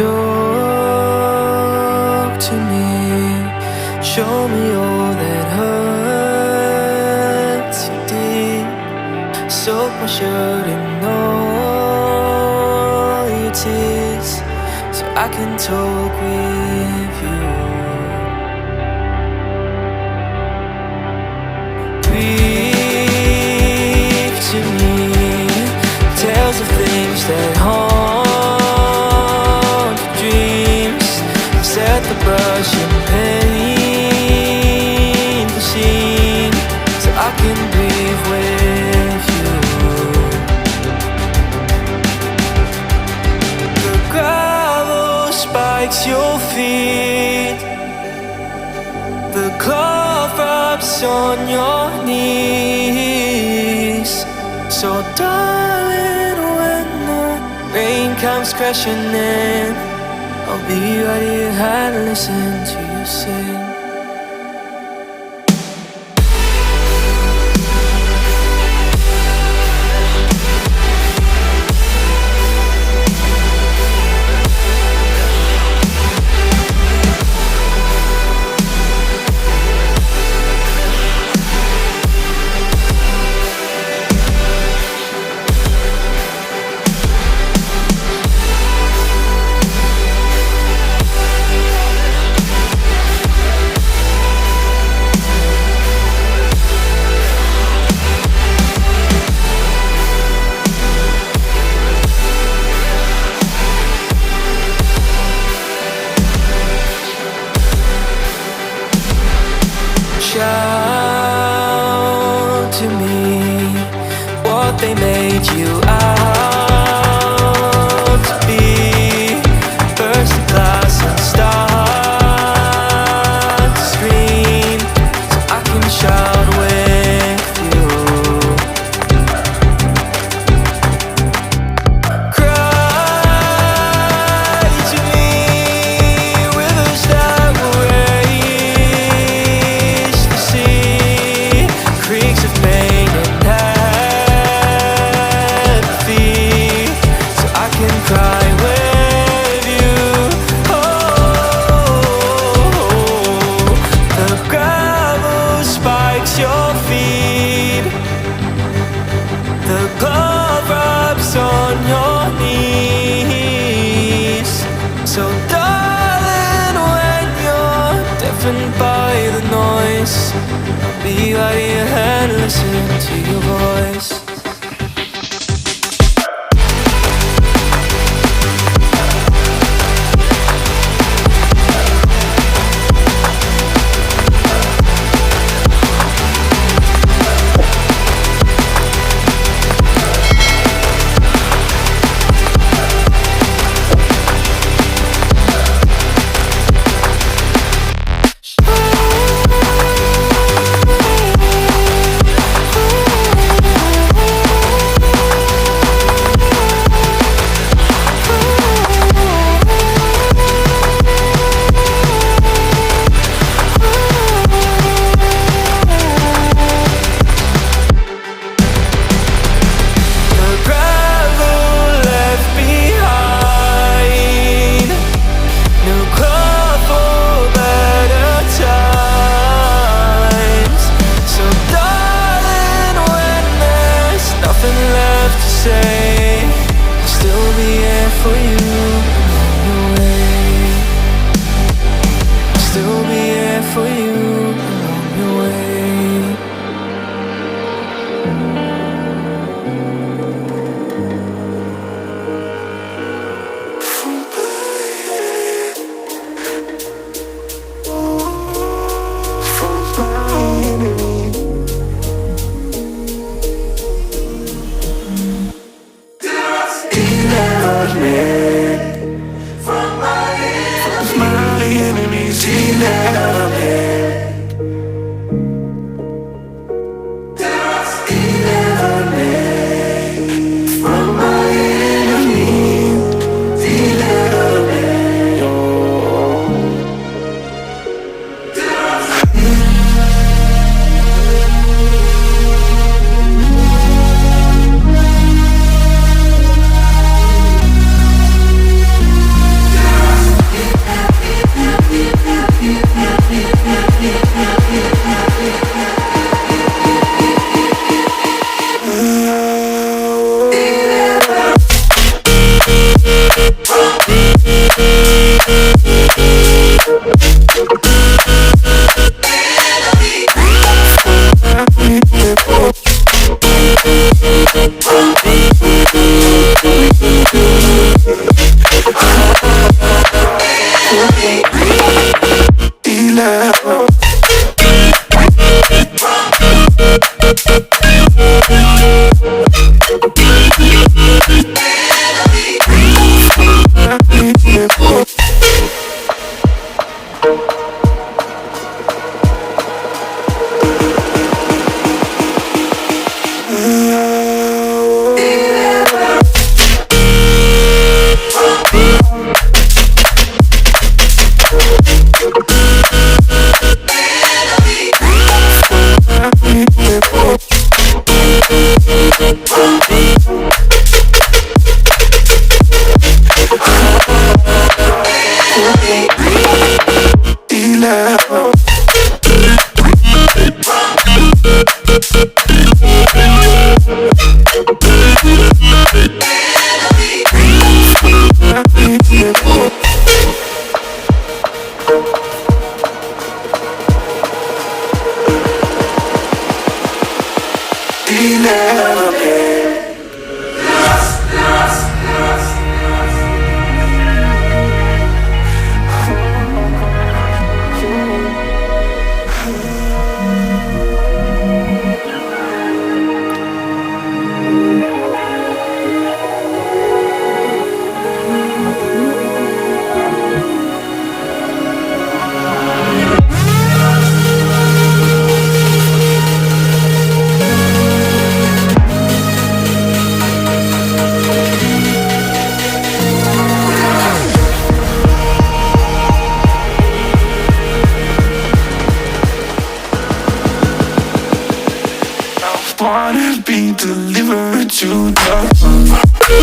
Talk to me, show me all that hurts you deep. Soak my shirt in all your tears, so I can talk with you. Breathe to me, tales of things that haunt your dreams. Set the brush and paint the scene, so I can breathe with you. The gravel spikes your feet, the cloth rubs on your knees. So darling, when the rain comes crashing in, I'll be right here and listen to you sing. Shout to me what they made you out to be. Burst the glass and start to scream, so I can shout with you. Cry to me, rivers that will raise the sea, creeks of pain and apathy, so I can cry with you. Oh, the gravel spikes your feet, the glove rubs on your knees. So darling, when you're deafened by the noise, I'll be right here and listen to your voice. He never knew. Wanna be delivered to the